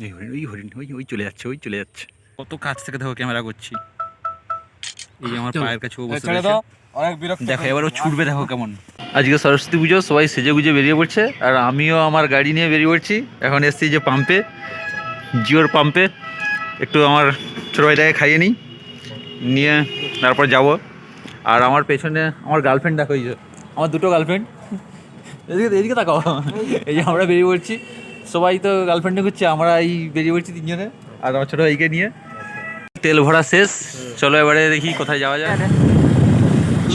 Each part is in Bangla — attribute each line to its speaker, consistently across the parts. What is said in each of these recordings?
Speaker 1: এই হরিণ, ওই হরিণ, ওই ওই চলে যাচ্ছে, ওই চলে যাচ্ছে। কত কাছ থেকে দেখো ক্যামেরা করছি। এই আমার পায়ের কাছে ও বসে রয়েছে। দেখো এবার ও ছুটবে, দেখো কেমন। আজকে সরস্বতী পুজো, সবাই সেজে গুজে বেরিয়ে পড়ছে, আর আমিও আমার গাড়ি নিয়ে বেরিয়ে পড়ছি। এখন এসছি যে পাম্পে, জিওর পাম্পে, একটু আমার ছোটো ভাইটাকে খাইয়ে নিই, নিয়ে তারপর যাব। আর আমার পেছনে আমার গার্লফ্রেন্ড দেখো, এই যে আমার দুটো গার্লফ্রেন্ড, এদিকে এদিকে তাকাও। এই যে আমরা বেরিয়ে পড়ছি, সবাই তো গার্লফ্রেন্ডে ঘুরছে, আমরা এই বেরিয়ে পড়ছি তিনজনে, আর আমার ছোটো ভাইকে নিয়ে। তেল ভরা শেষ, চলো এবারে দেখি কোথায় যাওয়া যায়।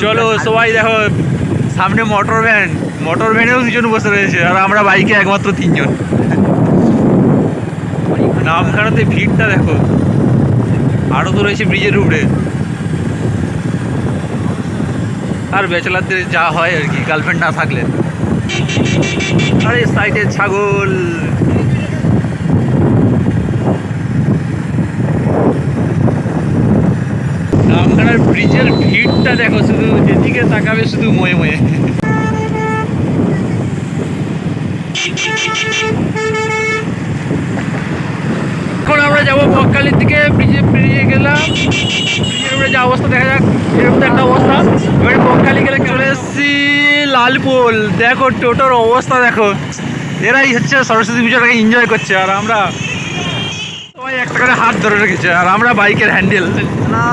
Speaker 1: চলো সবাই দেখো, সামনে মোটর ভ্যানেও দুজন বসে রয়েছে, আর আমরা বাইকে একমাত্র তিনজন। নামখানাতে ভিড়টা দেখো, আরও তো রয়েছে ব্রিজের উপরে। আর ব্যাচেলারদের যা হয় আর কি, গার্লফ্রেন্ড না থাকলে। আরে সাইডে ছাগল। নামখানার ব্রিজের ভিড়টা দেখো, শুধু যেদিকে তাকাবে শুধু ময়ে ময়ে। এখন আমরা যাবো বকখালির দিকে। ব্রিজে পেরিয়ে গেলাম, ব্রিজের উপরে যা অবস্থা দেখা যাক, এরকম একটা অবস্থা। এবারে বকখালি গেলে চলে এসেছি লালপুল। দেখো টোটোর অবস্থা দেখো, এরাই হচ্ছে সরস্বতী পুজোটাকে এনজয় করছে, আর আমরা সবাই একটা করে হাত ধরে রেখেছে, আর আমরা বাইকের হ্যান্ডেল না।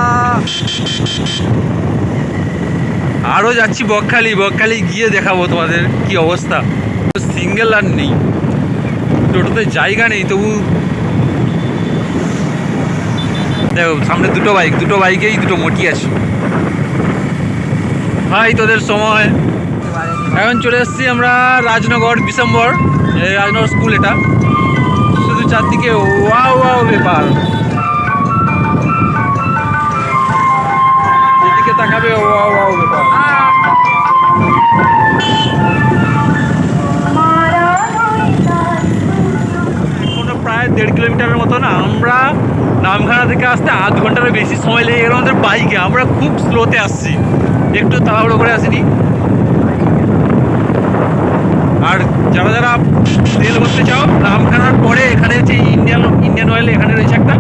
Speaker 1: আরও যাচ্ছি বকখালি গিয়ে দেখাবো তোমাদের কি অবস্থা। সিঙ্গেল আর নেই, টোটোতে জায়গা নেই, তবু দেখো সামনে দুটো বাইকেই দুটো মোটি আছে। ভাই তোদের সময়। এখন চলে এসেছি আমরা রাজনগর ডিসেম্বর, রাজনগর স্কুল। এটা শুধু চারদিকে ওয়াও ব্যাপার, যেদিকে তাকাবে ওয়াও ব্যাপার। এখনো প্রায় 1.5 কিলোমিটারের মতো না, আমরা নামখানা থেকে আসতে আধ ঘন্টারও বেশি সময় লেগে গেল আমাদের বাইকে। আমরা খুব স্লোতে আসছি, একটু তাড়াহুড়ো করে আসিনি। আর যারা যারা তেল ভরতে চাও, নামখানার পরে এখানে হচ্ছে ইন্ডিয়ান অয়েল এখানে রয়েছে একটা,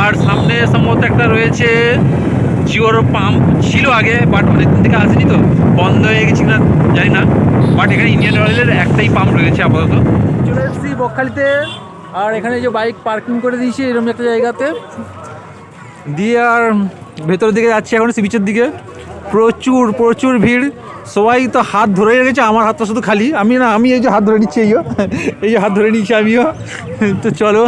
Speaker 1: আর সামনে সম্ভবত একটা রয়েছে জিওর পাম্প ছিল আগে, বাট অনেকদিন থেকে আসেনি তো বন্ধ হয়ে গেছি না জানি না, বাট এখানে ইন্ডিয়ান অয়েলের একটাই পাম্প রয়েছে আপাতত। চলে এসেছি বকখালিতে, আর এখানে যে বাইক পার্কিং করে দিয়েছি এরকম একটা জায়গাতে দিয়ে, আর ভেতরের দিকে যাচ্ছি এখন সি বিচের দিকে। প্রচুর ভিড়, সবাই তো হাত ধরে রেখেছে, আমার হাতটা শুধু খালি। আমি এই যে হাত ধরে নিচ্ছি, এই যে হাত ধরে নিচ্ছি আমিও। তো চলো,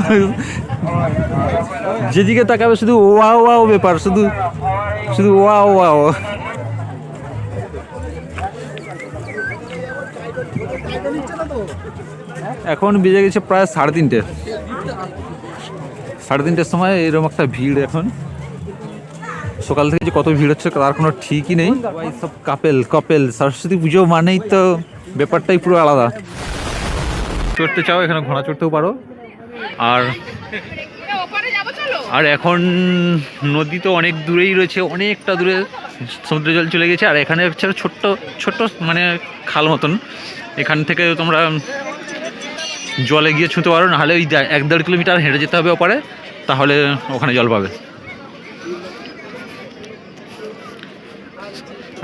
Speaker 1: যেদিকে তাকাবে শুধু ওয়াও ব্যাপার, শুধু ওয়াও। এখন বেজে গেছে প্রায় 3:30। 3:30টার সময় এরকম একটা ভিড়। এখন সকাল থেকে যে কত ভিড় হচ্ছে তার কোনো ঠিকই নেই। সব কাপেল সরস্বতী পুজো মানেই তো ব্যাপারটাই পুরো আলাদা। চড়তে চাও এখানে, ঘোড়া চড়তেও পারো। আর এখন নদী তো অনেক দূরেই রয়েছে, অনেকটা দূরে সমুদ্র জল চলে গেছে। আর এখানে হচ্ছে ছোট্ট মানে খাল মতন, এখান থেকে তোমরা জলে গিয়ে ছুঁতে পারো, নাহলে ওই 1-1.5 কিলোমিটার হেঁটে যেতে হবে ওপারে, তাহলে ওখানে জল পাবে।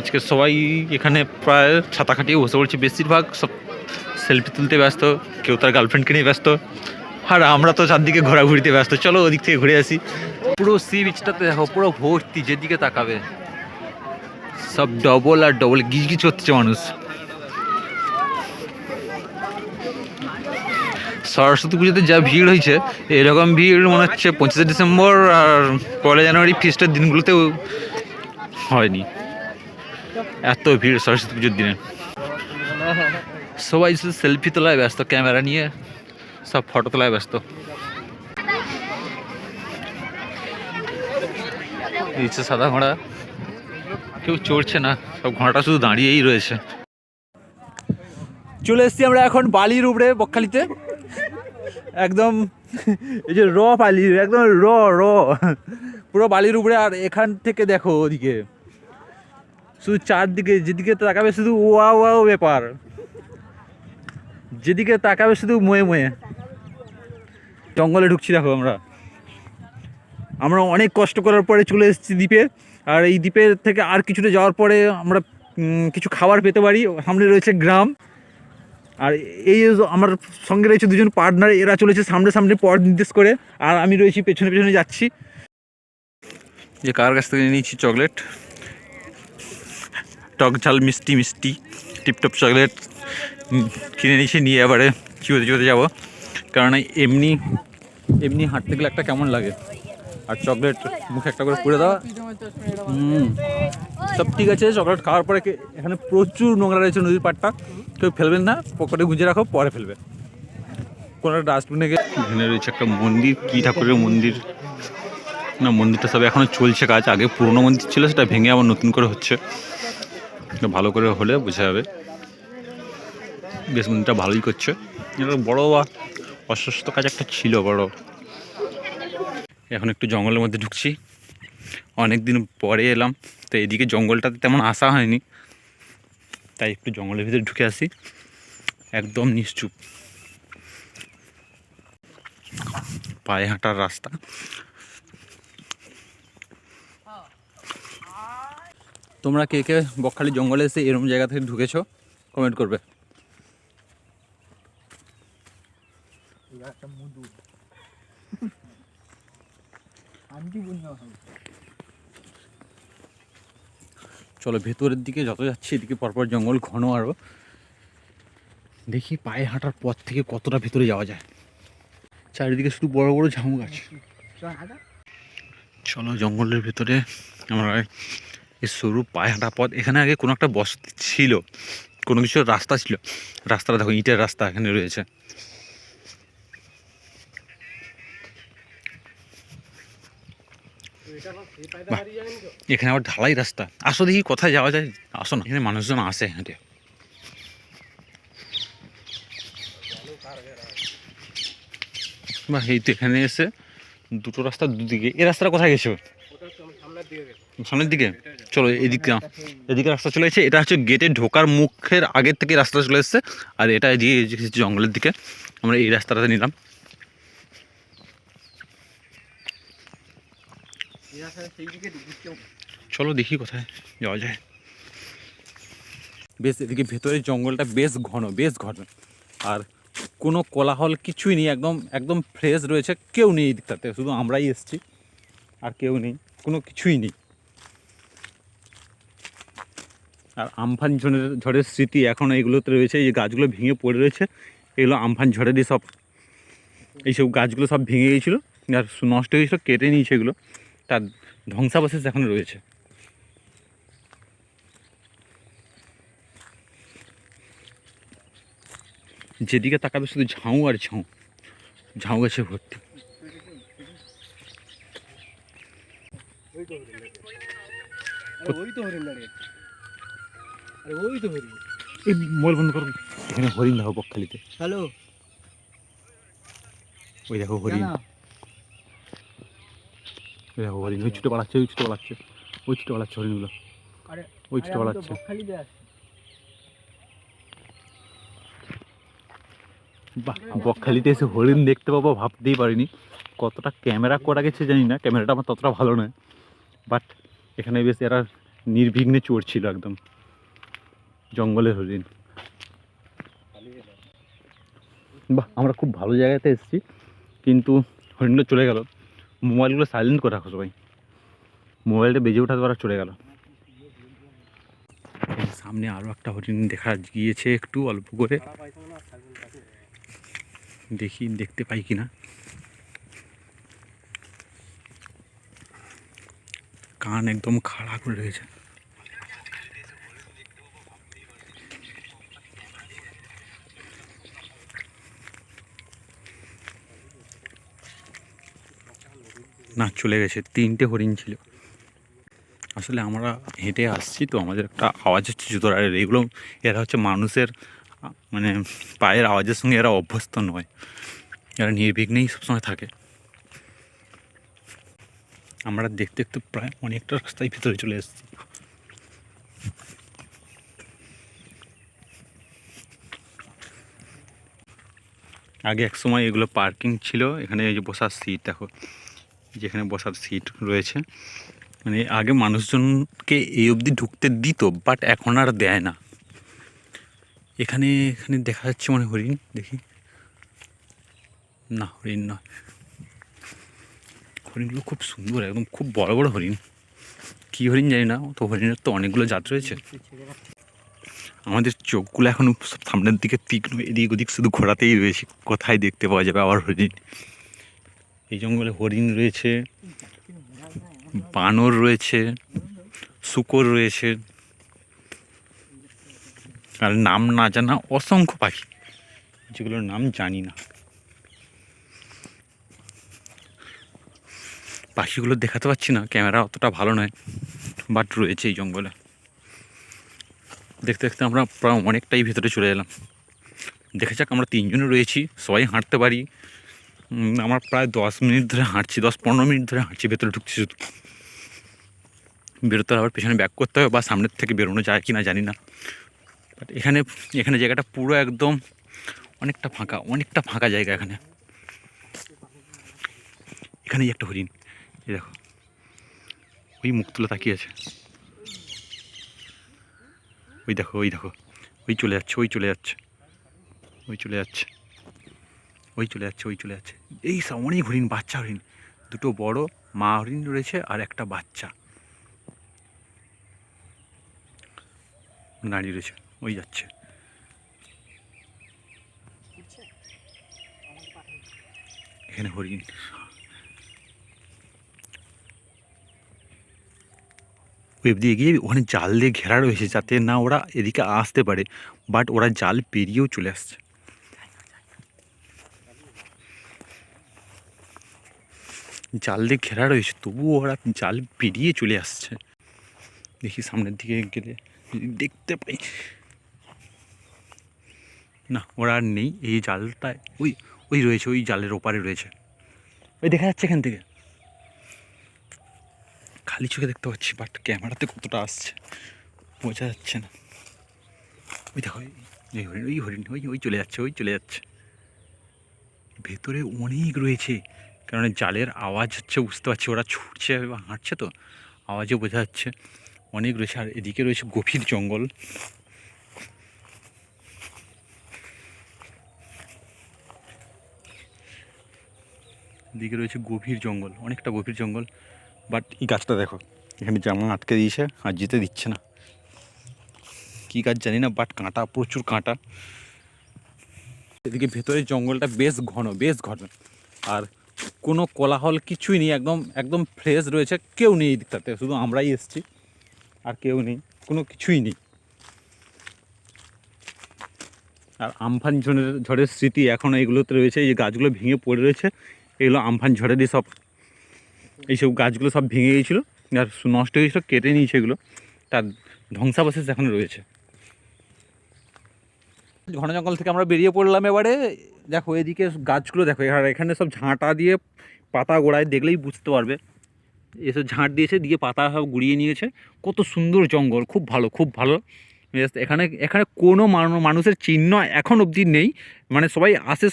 Speaker 1: আজকে সবাই এখানে প্রায় ছাতা খাটিয়ে বসে পড়ছে, বেশিরভাগ সব সেলফি তুলতে ব্যস্ত, কেউ তার গার্লফ্রেন্ডকে নিয়ে ব্যস্ত, আর আমরা তো চারদিকে ঘোরাঘুরিতে ব্যস্ত। চলো ওদিক থেকে ঘুরে আসি। পুরো সি বিচটাতে দেখো পুরো ভর্তি, যেদিকে তাকাবে সব ডবল গিজ হচ্ছে মানুষ। সরস্বতী পুজোতে যা ভিড় হয়েছে, এরকম ভিড় মনে হচ্ছে 25শে ডিসেম্বর আর 1 জানুয়ারি ফিস্টের দিনগুলোতেও হয়নি, এত ভিড় সরস্বতী পুজোর দিনে। সবাই শুধু সেলফি তোলায় ব্যস্ত, ক্যামেরা নিয়ে সব ফটো তোলায় ব্যস্ত। এই সাদা ঘোড়া, কেউ চড়ছে না, সব ঘোড়াটা শুধু দাঁড়িয়েই রয়েছে। চলে এসেছি আমরা এখন বালির উপরে বকখালিতে, একদম এই যে বালি, একদম পুরো বালির উপরে। আর এখান থেকে দেখো ওদিকে শুধু চারদিকে, যেদিকে তাকাবে শুধু ওয়াও ব্যাপার, যেদিকে তাকাবে শুধু ময়ে। জঙ্গলে ঢুকছি দেখো আমরা অনেক কষ্ট করার পরে চলে এসেছি দ্বীপে। আর এই দ্বীপের থেকে আর কিছুটা যাওয়ার পরে আমরা কিছু খাবার পেতে পারি। সামনে রয়েছে গ্রাম, আর এই আমার সঙ্গে রয়েছে দুজন পার্টনার, এরা চলেছে সামনে সামনে পথ নির্দেশ করে, আর আমি রয়েছি পেছনে পেছনে যাচ্ছি। যে কার কাছ থেকে নিয়েছি চকলেট, টক ঝাল মিষ্টি মিষ্টি টিপটপ চকলেট কিনে নিয়েছি, নিয়ে এবারে চিবোতে চিবোতে যাবো। কারণ এমনি এমনি হাঁটতে গেলে একটা কেমন লাগে, আর চকলেট মুখে একটা করে পুড়ে দেওয়া। সব ঠিক আছে। চকলেট খাওয়ার পরে এখানে প্রচুর নোংরা রয়েছে, নদীর পাড়টা কেউ ফেলবেন না, পকেটে গুঁজে রাখো, পরে ফেলবে কোনো একটা ডাস্টবিনে গিয়ে। এখানে রয়েছে একটা মন্দির, কী ঠাকুরের মন্দির না, মন্দিরটা সব এখনও চলছে কাজ। আগে পুরনো মন্দির ছিল, সেটা ভেঙে আবার নতুন করে হচ্ছে, ভালো করে হলে বোঝা যাবে। বেশ মন্দিরটা ভালোই করছে। বড় বা অস্বস্ত কাজ একটা ছিল বড়। এখন একটু জঙ্গলের মধ্যে ঢুকছি, অনেক দিন পরে এলাম তো এদিকে জঙ্গলটাতে তেমন আসা হয়নি, তাই একটু জঙ্গলের ভিতরে ঢুকে আসি। একদম নিশ্চুপ, পায়ে হাঁটার রাস্তা। তোমরা কে কে বকখালি জঙ্গলে এসে এরকম জায়গা থেকে ঢুকেছো কমেন্ট করবে। চলো ভেতরের দিকে যত যাচ্ছি এদিকে পরপর জঙ্গল ঘন, আরও দেখি পায়ে হাঁটার পথ থেকে কতটা ভেতরে যাওয়া যায়। চারিদিকে শুধু বড় বড় ঝাউ গাছ। চলো জঙ্গলের ভেতরে আমরা এই সরু পায়ে হাঁটা পথ, এখানে আগে কোনো একটা বসতি ছিল, কোনো কিছু রাস্তা ছিল। রাস্তাটা দেখো, ইটের রাস্তা এখানে রয়েছে। এখানে আবার ঢালাই রাস্তা। আসো দেখি কোথায় যাওয়া যায়, আসো না, এখানে মানুষজন আসে হেঁটে। বা এই তো এখানে এসে দুটো রাস্তা দুদিকে, এই রাস্তাটা কোথায় গেছে? সামনের দিকে। চলো এদিকে রাস্তা চলে এসেছে। এটা হচ্ছে গেটে ঢোকার মুখের আগের থেকে রাস্তা চলে এসছে, আর এটা এদিকে জঙ্গলের দিকে। আমরা এই রাস্তাটাতে নিলাম। চলো দেখি কোথায় যাওয়া যায়। বেশ এদিকে ভেতরে জঙ্গলটা বেশ ঘন, আর কোনো কোলাহল কিছুই নেই, একদম ফ্রেশ রয়েছে। কেউ নেই এই দিকটাতে, শুধু আমরাই এসছি, আর কেউ নেই, কোনো কিছুই নেই। আর আমফান ঝড়ের স্মৃতি এখনও এগুলোতে রয়েছে। এই গাছগুলো ভেঙে পড়ে রয়েছে, এগুলো আমফান ঝড়েরই সব। এইসব গাছগুলো সব ভেঙে গিয়েছিলো আর নষ্ট হয়ে গেছিলো, কেটে নিয়েছে এগুলো, তার ধ্বংসাবশেষ এখনও রয়েছে। যেদিকে তাকাবে শুধু ঝাউ আর ঝাউ গাছে ভর্তি। এই মোবাইল বন্ধ করো। এখানে হরিণ দেখো বকখালিতে। হ্যালো, ওই দেখো হরিণ, ওই দেখো হরিণ, ওই ছুটে পালাচ্ছে হরিণগুলো, ওই ছুটে পালাচ্ছে। বাহ, বকখালিতে এসে হরিণ দেখতে পাবো ভাবতেই পারিনি। কতটা ক্যামেরা করা গেছে জানি না, ক্যামেরাটা আমার ততটা ভালো নয়, বাট এখানে বেশ এরা নির্বিঘ্নে চড়ছিল একদম। জঙ্গলের হরিণ। বাহ, আমরা খুব ভালো জায়গাতে এসেছি, কিন্তু হরিণগুলো চলে গেল। মোবাইলগুলো সাইলেন্ট করে রাখো সবাই, মোবাইলটা বেজে ওঠার দ্বারা চলে গেল। সামনে আরও একটা হরিণ দেখা গিয়েছে, একটু অল্প করে দেখি দেখতে পাই কিনা। কান একদম খাড়া করে রয়েছে। না, চলে গেছে। 3টে হরিণ ছিল। আসলে আমরা হেঁটে আসছি তো, আমাদের একটা আওয়াজ হচ্ছে জুতোর, আর এরা হচ্ছে মানুষের মানে পায়ের আওয়াজের সঙ্গে এরা অভ্যস্ত নয়, এরা নির্বিঘ্নেই সবসময় থাকে। আমরা দেখতে দেখতে প্রায় অনেকটা রাস্তায় ভিতরে চলে এসেছি। আগে এক সময় এগুলো পার্কিং ছিল, এখানে এই যে বসার সিট দেখো, যেখানে বসার সিট রয়েছে, মানে আগে মানুষজনকে এই অবধি ঢুকতে দিত, বাট এখন আর দেয় না। এখানে এখানে দেখা যাচ্ছে মানে হরিণ, দেখি না হরিণ নয়, হরিণগুলো খুব সুন্দর, একদম খুব বড় বড় হরিণ। কী হরিণ জানি না, তো হরিণের তো অনেকগুলো জাত রয়েছে। আমাদের চোখগুলো এখন সব সামনের দিকে তীক্ষ্ণ, এদিক ওদিক শুধু ঘোরাতেই রয়েছে, কোথায় দেখতে পাওয়া যাবে আবার হরিণ। এই জঙ্গলে হরিণ রয়েছে, বানর রয়েছে, শূকর রয়েছে, আর নাম না জানা অসংখ্য পাখি, যেগুলোর নাম জানি না। পাখিগুলো দেখাতে পাচ্ছি না, ক্যামেরা অতটা ভালো নয়, বাট রয়েছে এই জঙ্গলে। দেখতে দেখতে আমরা প্রায় অনেকটাই ভেতরে চলে এলাম। দেখা যাক, আমরা 3 জনে রয়েছি, সবাই হাঁটতে পারি। আমরা প্রায় 10 মিনিট ধরে হাঁটছি, 10-15 মিনিট ধরে হাঁটছি, ভেতরে ঢুকছি শুধু। বেরোতে আবার পেছনে ব্যাক করতে হবে, বা সামনের থেকে বেরোনো যায় কি না জানি না। বাট এখানে এখানে জায়গাটা পুরো একদম অনেকটা ফাঁকা জায়গা। এখানে এখানেই একটা হরিণ, এই দেখো, ওই মুখ তুলে তাকিয়ে আছে, ওই দেখো ওই চলে যাচ্ছে। এই সব অনেক হরিণ, বাচ্চা হরিণ, 2টো বড় মা হরিণ রয়েছে আর একটা বাচ্চা দাঁড়িয়ে রয়েছে, ওই যাচ্ছে। এখানে হরিণ, এদিকে এগিয়ে ওখানে জাল দিয়ে ঘেরা রয়েছে, যাতে না ওরা এদিকে আসতে পারে, বাট ওরা জাল পেরিয়েও চলে আসছে। জাল দিয়ে ঘেরা রয়েছে, তবুও ওরা জাল পেরিয়ে চলে আসছে। দেখি সামনের দিকে গেলে দেখতে পাই, না ওরা আর নেই। এই জালটায় ওই রয়েছে, ওই জালের ওপারে রয়েছে, ওই দেখা যাচ্ছে এখান থেকে, খালি চোখে দেখতে পাচ্ছি, বাট ক্যামেরাতে কতটা আসছে বোঝা যাচ্ছে না। ওই দেখো ওই হরিণ ওই চলে যাচ্ছে। ভেতরে অনেক রয়েছে, কারণ জালের আওয়াজ হচ্ছে, বুঝতে পারছি ওরা ছুটছে বা হাঁটছে, তো আওয়াজে বোঝা যাচ্ছে অনেক রয়েছে। আর এদিকে রয়েছে গভীর জঙ্গল, অনেকটা গভীর জঙ্গল। বাট এই গাছটা দেখো, এখানে জামা আটকে দিয়েছে আর যেতে দিচ্ছে না, কী গাছ জানি না, বাট কাঁটা, প্রচুর কাঁটা। এদিকে ভেতরের জঙ্গলটা বেশ ঘন, আর কোনো কোলাহল কিছুই নেই, একদম ফ্রেশ রয়েছে, কেউ নেই এই দিকটাতে, শুধু আমরাই এসেছি, আর কেউ নেই, কোনো কিছুই নেই। আর আমফান ঝড়ের স্মৃতি এখনও এগুলোতে রয়েছে, এই যে গাছগুলো ভেঙে পড়ে রয়েছে, এগুলো আমফান ঝড়েরই সব, এইসব গাছগুলো সব ভেঙে গিয়েছিলো আর নষ্ট হয়ে গিয়েছিলো, কেটে নিয়েছে এগুলো, তার ধ্বংসাবশেষ এখনও রয়েছে। ঘন জঙ্গল থেকে আমরা বেরিয়ে পড়লাম। এবারে দেখো এদিকে গাছগুলো দেখো, আর এখানে সব ঝাঁটা দিয়ে পাতা গোড়ায়, দেখলেই বুঝতে পারবে, এসব ঝাঁট দিয়েছে, দিয়ে পাতা সব গুড়িয়ে নিয়েছে। কত সুন্দর জঙ্গল, খুব ভালো। এখানে কোনো মানুষের চিহ্ন এখন অবধি নেই, মানে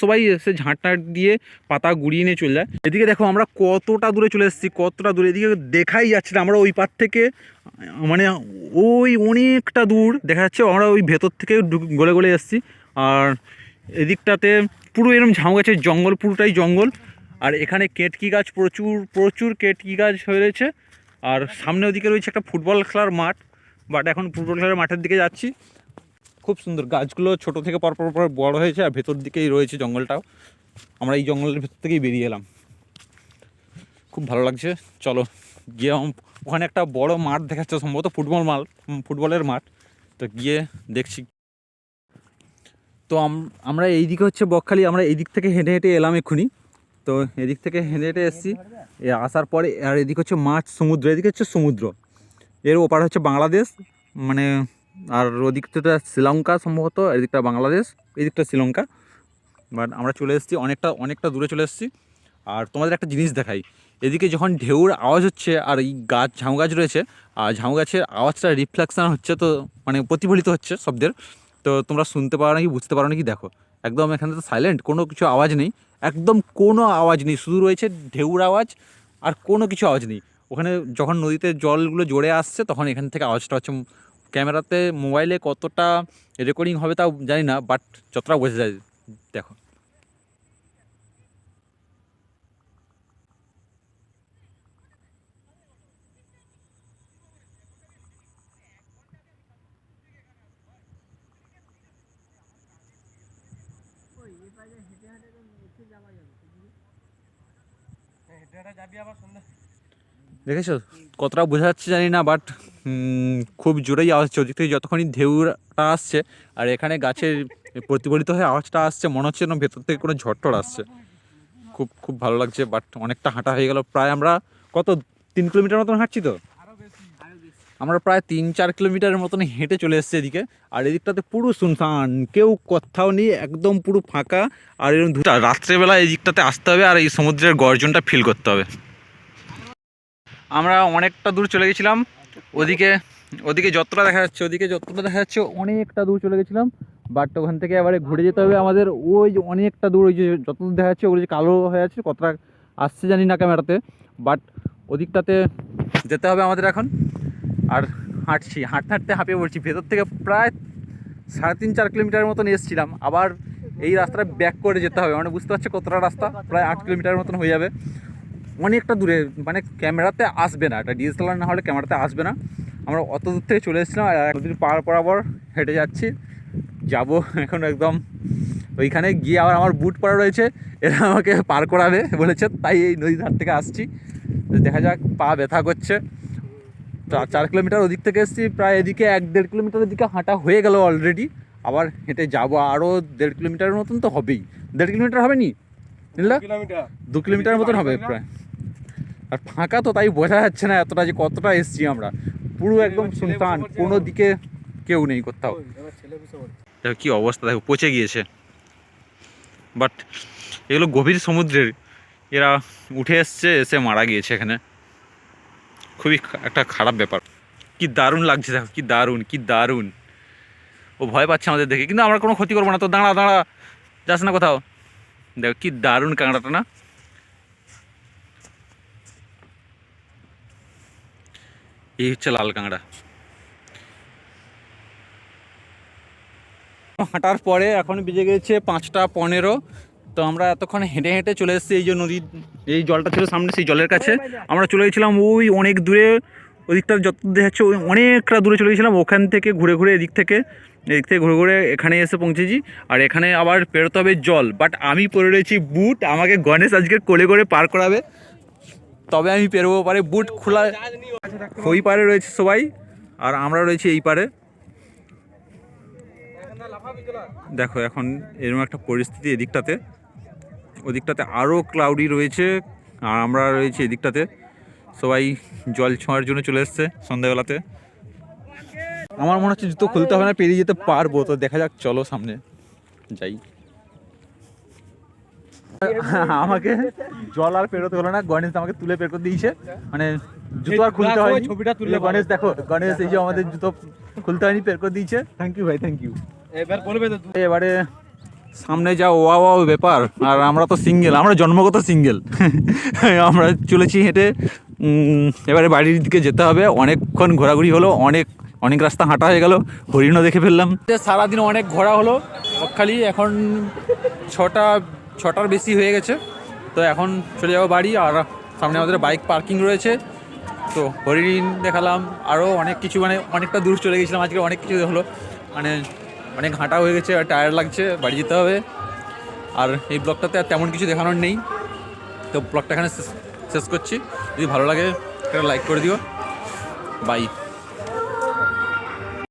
Speaker 1: সবাই এসে ঝাঁট দিয়ে পাতা গুড়িয়ে নিয়ে চলে যায়। এদিকে দেখো আমরা কতটা দূরে চলে এসেছি, এদিকে দেখাই যাচ্ছে না, আমরা ওই পার থেকে, মানে ওই অনেকটা দূর দেখা যাচ্ছে, আমরা ওই ভেতর থেকে গলে এসেছি। আর এদিকটাতে পুরো এরকম ঝাউ গাছের জঙ্গল, পুরোটাই জঙ্গল। আর এখানে কেটকি গাছ, প্রচুর কেটকি গাছ হয়ে রয়েছে। আর সামনে ওদিকে রয়েছে একটা ফুটবল খেলার মাঠ, বাট এখন ফুটবল খেলার মাঠের দিকে যাচ্ছি। খুব সুন্দর, গাছগুলো ছোট থেকে পর বড় হয়েছে, আর ভেতর দিকেই রয়েছে জঙ্গলটাও। আমরা এই জঙ্গলের ভেতর থেকেই বেরিয়ে এলাম, খুব ভালো লাগছে। চলো গিয়ে, ওখানে একটা বড় মাঠ দেখাচ্ছে, সম্ভবত ফুটবলের মাঠ, তো গিয়ে দেখছি। তো আমরা এইদিকে হচ্ছে বকখালি, আমরা এই দিক থেকে হেঁটে এলাম এক্ষুনি। তো এদিক থেকে হেঁটে এসেছি, আসার পরে আর এদিক হচ্ছে সমুদ্র, এদিকে হচ্ছে সমুদ্র, এর ওপার হচ্ছে বাংলাদেশ, মানে আর ওদিকটা শ্রীলঙ্কা সম্ভবত, এদিকটা বাংলাদেশ, এদিকটা শ্রীলঙ্কা। বাট আমরা চলে এসেছি, অনেকটা দূরে চলে এসেছি। আর তোমাদের একটা জিনিস দেখাই, এদিকে যখন ঢেউর আওয়াজ হচ্ছে, আর এই ঝাউ গাছ রয়েছে, আর ঝাউ গাছের আওয়াজটা রিফ্লেকশান হচ্ছে, তো মানে প্রতিফলিত হচ্ছে শব্দের, তো তোমরা শুনতে পারো নাকি বুঝতে পারো নাকি দেখো, একদম এখানে তো সাইলেন্ট, কোনো কিছু আওয়াজ নেই, একদম কোনো আওয়াজ নেই, শুধু রয়েছে ঢেউর আওয়াজ আর কোনো কিছু আওয়াজ নেই। ওখানে যখন নদীতে জলগুলো জোরে আসছে তখন এখান থেকে আওয়াজটা হচ্ছে। ক্যামেরাতে মোবাইলে কতটা রেকর্ডিং হবে তাও জানি না, বাট যতটা বোঝা যায় দেখো। দেখেছো কতটা বোঝা যাচ্ছে জানি না, বাট খুব জোরেই আওয়াজ হচ্ছে ওদিক থেকে যতক্ষণই ঢেউটা আসছে। আর এখানে গাছের প্রতিফলিত হয়ে আওয়াজটা আসছে, মনে হচ্ছে না ভেতর থেকে কোনো ঝড় আসছে। খুব খুব ভালো লাগছে। বাট অনেকটা হাঁটা হয়ে গেল, প্রায় আমরা কত 3 কিলোমিটার মতন হাঁটছি তো, আমরা প্রায় 3-4 কিলোমিটারের মতন হেঁটে চলে এসেছি এদিকে। আর এদিকটাতে পুরো শুনশান, কেউ কোথাও নেই, একদম পুরো ফাঁকা। আর এরকম রাত্রেবেলা এই দিকটাতে আসতে হবে আর এই সমুদ্রের গর্জনটা ফিল করতে হবে। আমরা অনেকটা দূর চলে গেছিলাম, ওদিকে যতটা দেখা যাচ্ছে অনেকটা দূর চলে গেছিলাম। বাট ওখান থেকে এবারে ঘুরে যেতে হবে আমাদের, ওই যে অনেকটা দূর, ওই যে যতদূর দেখা যাচ্ছে ওই যে কালো হয়ে আছে, কতটা আসছে জানি না ক্যামেরাতে, বাট ওদিকটাতে যেতে হবে আমাদের এখন। আর হাঁটতে হাঁটতে হাঁপিয়ে পড়ছি। ভেতর থেকে প্রায় 3.5-4 কিলোমিটারের মতন এসেছিলাম, আবার এই রাস্তাটা ব্যাক করে যেতে হবে। মানে বুঝতে পারছি কতটা রাস্তা, প্রায় 8 কিলোমিটারের মতন হয়ে যাবে, অনেকটা দূরে। মানে ক্যামেরাতে আসবে না, এটা ডিএসএলআর না হলে ক্যামেরাতে আসবে না। আমরা অত দূর থেকে চলে এসেছিলাম আর নদীর পাড় বরাবর হেঁটে যাচ্ছি, যাব এখন একদম ওইখানে গিয়ে। আবার আমার বুট পরা রয়েছে, এরা আমাকে পার করাবে বলেছে, তাই এই নদীর ধার থেকে আসছি। দেখা যাক, পা ব্যথা করছে। তো 4 কিলোমিটার ওদিক থেকে এসেছি, প্রায় এদিকে 1-1.5 কিলোমিটারের দিকে হাঁটা হয়ে গেল অলরেডি। আবার হেঁটে যাবো আরও 1.5 কিলোমিটারের মতন তো হবেই। 1.5 কিলোমিটার হবে নি, 2 কিলোমিটার মতন হবে প্রায়। আর ফাঁকা তো, তাই বোঝা যাচ্ছে না এতটা যে কতটা এসছি আমরা। পুরো একদম শুনশান, কোনো দিকে কেউ নেই কোথাও। দেখো কী অবস্থা, দেখো পচে গিয়েছে। বাট এগুলো গভীর সমুদ্রের, এরা উঠে এসে মারা গিয়েছে এখানে। খুবই একটা খারাপ ব্যাপার। কি দারুণ লাগছে, দেখো কি দারুণ। ও ভয় পাচ্ছে আমাদের দেখে, কিন্তু আমরা কোনো ক্ষতি করবো না। তো দাঁড়া যাস না কোথাও। দেখো কি দারুণ কাঁকড়াটা না, এই হচ্ছে লাল কাঁকড়া। হাঁটার পরে এখন বেজে গেছে 5টা 15। তো আমরা এতক্ষণ হেঁটে হেঁটে চলে এসেছি, এই যে নদীর এই জলটা ছিল সামনে, সেই জলের কাছে আমরা চলে গেছিলাম। ওই অনেক দূরে, ওদিকটা যত দেখাচ্ছে ওই অনেকটা দূরে চলে গেছিলাম। ওখান থেকে ঘুরে এদিক থেকে ঘুরে এখানে এসে পৌঁছেছি। আর এখানে আবার পেরোতে হবে জল, বাট আমি পরে রয়েছি বুট, আমাকে গণেশ আজকে কোলে করে পার করাবে, তবে আমি পেরোবো পারে। বুট খোলা, ওই পারে রয়েছে সবাই আর আমরা রয়েছি এই পারে। দেখো এখন এরকম একটা পরিস্থিতি এদিকটাতে, ওদিকটাতে আরও ক্লাউডি রয়েছে আর আমরা রয়েছি এদিকটাতে। সবাই জল ছোঁয়ার জন্য চলে এসছে সন্ধ্যাবেলাতে। আমার মনে হচ্ছে জুতো খুলতে হবে না, পেরিয়ে যেতে পারবো। তো দেখা যাক, চলো সামনে যাই। আমাকে জল আর পেরোতে হলো না, গণেশ আমাকে তুলে বের করে দিয়েছে। মানে জুতো আর খুলতে হয়নি। ছবিটা তুলে গণেশ, দেখো গণেশ এই যে আমাদের জুতো খুলতে হয়নি, বের করে দিয়েছে। থ্যাংক ইউ ভাই, থ্যাংক ইউ। এবারে সামনে যা ওয়া ব্যাপার। আর আমরা তো সিঙ্গেল, আমরা জন্মগত সিঙ্গেল। আমরা চলেছি হেঁটে। এবারে বাড়ির দিকে যেতে হবে। অনেকক্ষণ ঘোরাঘুরি হলো, অনেক রাস্তা হাঁটা হয়ে গেল, হরিণও দেখে ফেললাম। সারাদিন অনেক ঘোরা হলো বকখালি। এখন 6টার বেশি হয়ে গেছে। তো এখন চলে যাবো বাড়ি। আর সামনে আমাদের বাইক পার্কিং রয়েছে। তো হরিণ দেখালাম, আরও অনেক কিছু, মানে অনেকটা দূর চলে গেছিলাম আজকে, অনেক কিছু হলো। মানে অনেক হাঁটা হয়ে গেছে, আর টায়ার্ড লাগছে, বাড়ি যেতে হবে। আর এই ব্লগটাতে আর তেমন কিছু দেখানোর নেই। তো ব্লগটা এখানে শেষ করছি। যদি ভালো লাগে একটা লাইক করে দিও। বাই।